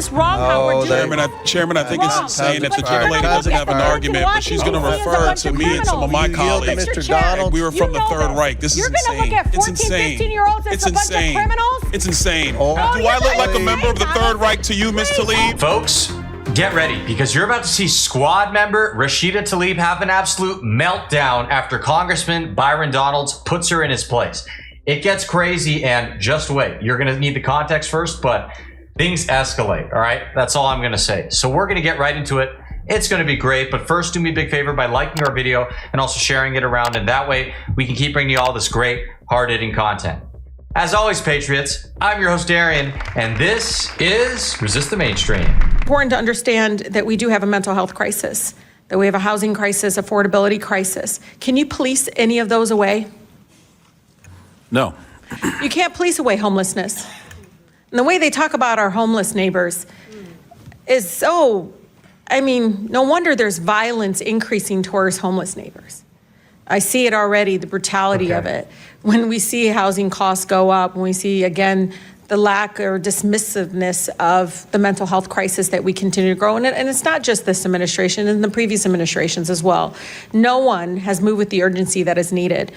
this wrong how we're doing it. Chairman, I think it's insane that the gentle lady doesn't have an argument, but she's going to refer to me and some of my colleagues. Mr. Donalds. We were from the Third Reich. This is insane. You're going to look at 14, 15-year-olds as a bunch of criminals? It's insane. Do I look like a member of the Third Reich to you, Ms. Tlaib? Folks, get ready, because you're about to see squad member Rashida Tlaib have an absolute meltdown after Congressman Byron Donalds puts her in his place. It gets crazy, and just wait. You're going to need the context first, but things escalate, all right? That's all I'm going to say. So we're going to get right into it. It's going to be great, but first do me a big favor by liking our video and also sharing it around, and that way we can keep bringing you all this great, hard-hitting content. As always, Patriots, I'm your host, Darian, and this is Resist the Mainstream. Important to understand that we do have a mental health crisis, that we have a housing crisis, affordability crisis. Can you police any of those away? No. You can't police away homelessness. And the way they talk about our homeless neighbors is so, no wonder there's violence increasing towards homeless neighbors. I see it already, the brutality of it. When we see housing costs go up, when we see, again, the lack or dismissiveness of the mental health crisis that we continue to grow. And it's not just this administration, and the previous administrations as well. No one has moved with the urgency that is needed.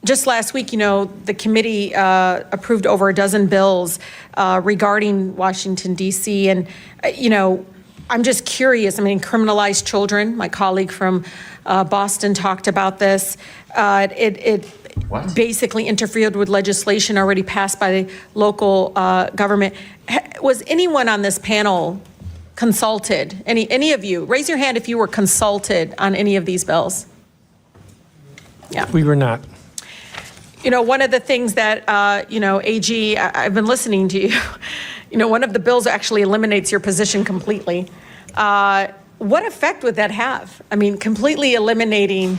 Just last week, the committee approved over a dozen bills regarding Washington, D.C. And, I'm just curious. Criminalize children. My colleague from Boston talked about this. It basically interfered with legislation already passed by the local government. Was anyone on this panel consulted? Any of you? Raise your hand if you were consulted on any of these bills. Yeah. We were not. One of the things that, AG, I've been listening to you. One of the bills actually eliminates your position completely. What effect would that have? Completely eliminating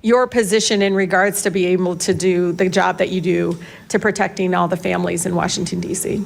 your position in regards to be able to do the job that you do to protecting all the families in Washington, D.C.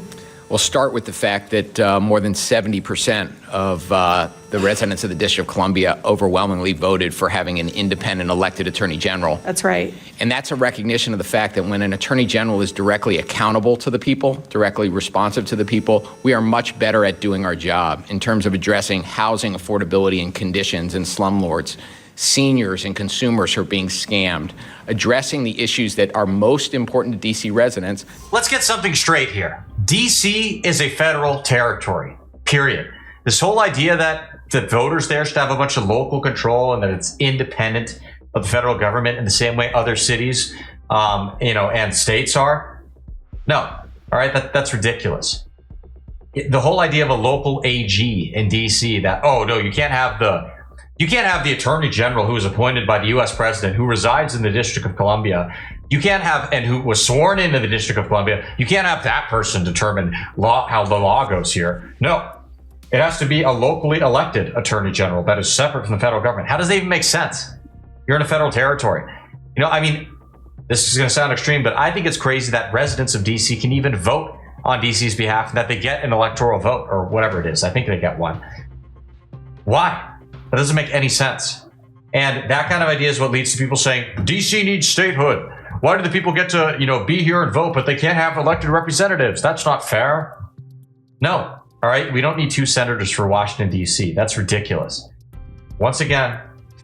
We'll start with the fact that more than 70% of the residents of the District of Columbia overwhelmingly voted for having an independent elected attorney general. That's right. And that's a recognition of the fact that when an attorney general is directly accountable to the people, directly responsive to the people, we are much better at doing our job in terms of addressing housing affordability and conditions in slumlords, seniors and consumers who are being scammed, addressing the issues that are most important to D.C. residents. Let's get something straight here. D.C. is a federal territory, period. This whole idea that the voters there should have a bunch of local control and that it's independent of the federal government in the same way other cities, and states are. No, all right, that's ridiculous. The whole idea of a local AG in D.C. that, oh no, you can't have the attorney general who is appointed by the U.S. president who resides in the District of Columbia. You can't have, and who was sworn into the District of Columbia. You can't have that person determine how the law goes here. No, it has to be a locally elected attorney general that is separate from the federal government. How does that even make sense? You're in a federal territory. This is going to sound extreme, but I think it's crazy that residents of D.C. can even vote on D.C.'s behalf and that they get an electoral vote or whatever it is. I think they get one. Why? That doesn't make any sense. And that kind of idea is what leads to people saying, DC needs statehood. Why do the people get to, be here and vote, but they can't have elected representatives? That's not fair. No. All right. We don't need 2 senators for Washington, D.C. That's ridiculous. Once again,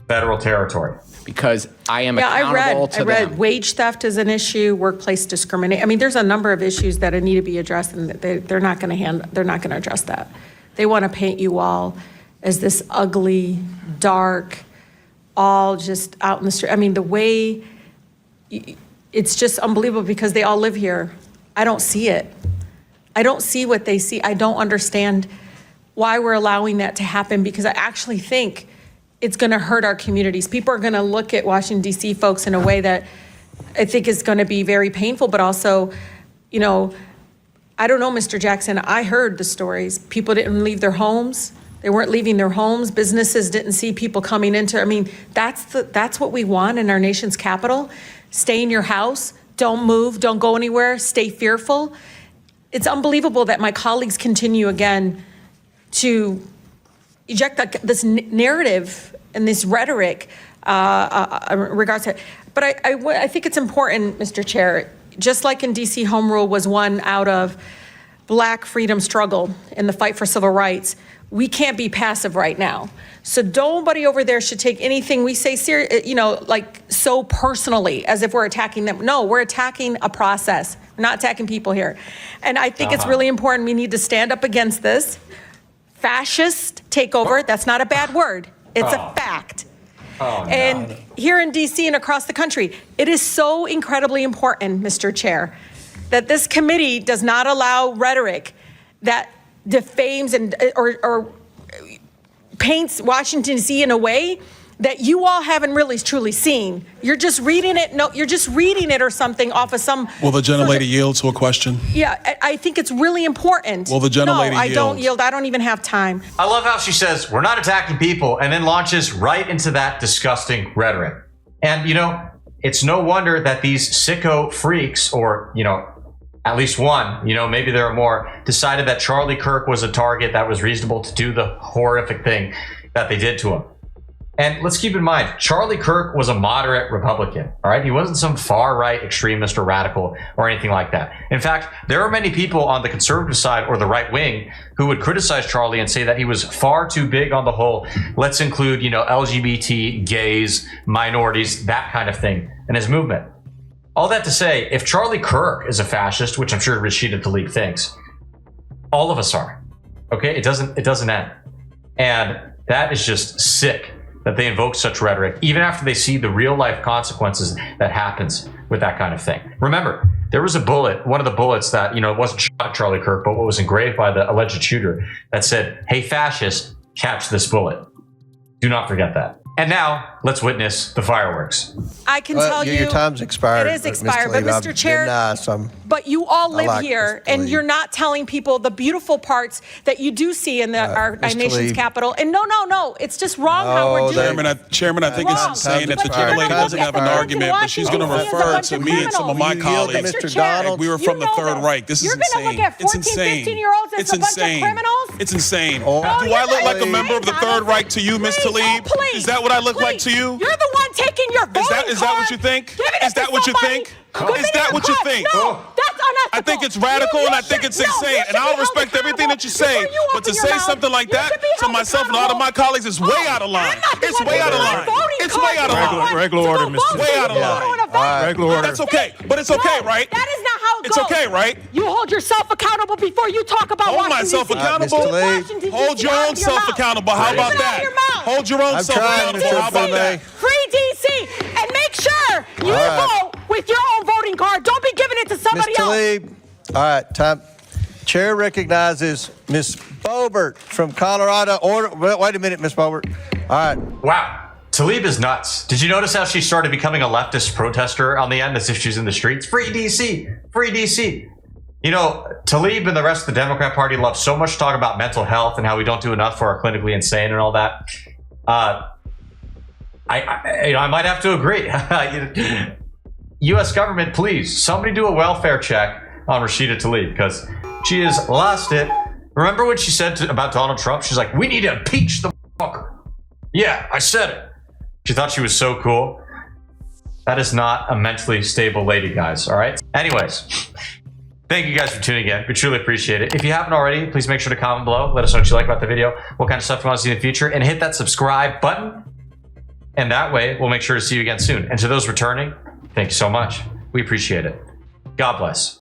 federal territory. Because I am accountable to them. I read wage theft is an issue, workplace discrimination. There's a number of issues that need to be addressed, and they're not going to address that. They want to paint you all as this ugly, dark, all just out in the street. The way, it's just unbelievable because they all live here. I don't see it. I don't see what they see. I don't understand why we're allowing that to happen, because I actually think it's going to hurt our communities. People are going to look at Washington, D.C. folks in a way that I think is going to be very painful, but also, I don't know, Mr. Jackson, I heard the stories. People didn't leave their homes. They weren't leaving their homes. Businesses didn't see people coming into. That's what we want in our nation's capital. Stay in your house. Don't move. Don't go anywhere. Stay fearful. It's unbelievable that my colleagues continue again to eject this narrative and this rhetoric in regards to it. But I think it's important, Mr. Chair, just like in D.C., home rule was one out of Black freedom struggle and the fight for civil rights, we can't be passive right now. So nobody over there should take anything we say like so personally as if we're attacking them. No, we're attacking a process. We're not attacking people here. And I think it's really important. We need to stand up against this fascist takeover. That's not a bad word. It's a fact. And here in DC and across the country, it is so incredibly important, Mr. Chair, that this committee does not allow rhetoric that defames and or paints Washington, D.C. in a way that you all haven't really truly seen. You're just reading it. No, you're just reading it or something off of some. Will the gentlelady yield to a question? Yeah, I think it's really important. Will the gentlelady yield? No, I don't yield. I don't even have time. I love how she says, we're not attacking people, and then launches right into that disgusting rhetoric. And, it's no wonder that these sicko freaks, or, at least one, maybe there are more, decided that Charlie Kirk was a target that was reasonable to do the horrific thing that they did to him. And let's keep in mind, Charlie Kirk was a moderate Republican, all right? He wasn't some far-right extremist or radical or anything like that. In fact, there are many people on the conservative side or the right wing who would criticize Charlie and say that he was far too big on the whole. Let's include, LGBT, gays, minorities, that kind of thing in his movement. All that to say, if Charlie Kirk is a fascist, which I'm sure Rashida Tlaib thinks, all of us are, okay? It doesn't end. And that is just sick that they invoke such rhetoric, even after they see the real life consequences that happens with that kind of thing. Remember, there was a bullet, one of the bullets that, wasn't shot at Charlie Kirk, but what was engraved by the alleged shooter that said, "Hey, fascist, catch this bullet." Do not forget that. And now, let's witness the fireworks. I can tell you, your time's expired. It is expired, but Mr. Chair, but you all live here, and you're not telling people the beautiful parts that you do see in our nation's capital. And no, it's just wrong how we're doing it. Chairman, I think it's insane that the gentlelady doesn't have an argument, but she's going to refer to me and some of my colleagues. Mr. Donalds. We were from the Third Reich. This is insane. You're going to look at 14, 15-year-olds as a bunch of criminals? It's insane. Do I look like a member of the Third Reich to you, Ms. Tlaib? Is that what I look like to you? You're the one taking your voting card. Is that what you think? Is that what you think? Is that what you think? No, that's unethical. I think it's radical and I think it's insane. And I'll respect everything that you say. But to say something like that to myself and a lot of my colleagues is way out of line. It's way out of line. It's way out of line. Regular order, Mr. Way out of line. Regular order. That's okay. But it's okay, right? That is not how it goes. It's okay, right? You hold yourself accountable before you talk about Hold myself accountable. Hold your own self accountable. How about that? Hold your own self accountable. How about that? Free DC and make sure you vote with your own voting card. Don't be giving it to somebody else. Tlaib. All right, time. Chair recognizes Ms. Boebert from Colorado. Wait a minute, Ms. Boebert. All right. Wow. Tlaib is nuts. Did you notice how she started becoming a leftist protester on the end as if she's in the streets? Free DC. Free DC. Tlaib and the rest of the Democrat Party love so much to talk about mental health and how we don't do enough for our clinically insane and all that. I might have to agree. U.S. government, please, somebody do a welfare check on Rashida Tlaib because she has lost it. Remember what she said about Donald Trump? She's like, we need to impeach the fucker. Yeah, I said it. She thought she was so cool. That is not a mentally stable lady, guys, all right? Anyways, thank you guys for tuning in. We truly appreciate it. If you haven't already, please make sure to comment below. Let us know what you like about the video, what kind of stuff you want to see in the future, and hit that subscribe button. And that way, we'll make sure to see you again soon. And to those returning, thank you so much. We appreciate it. God bless.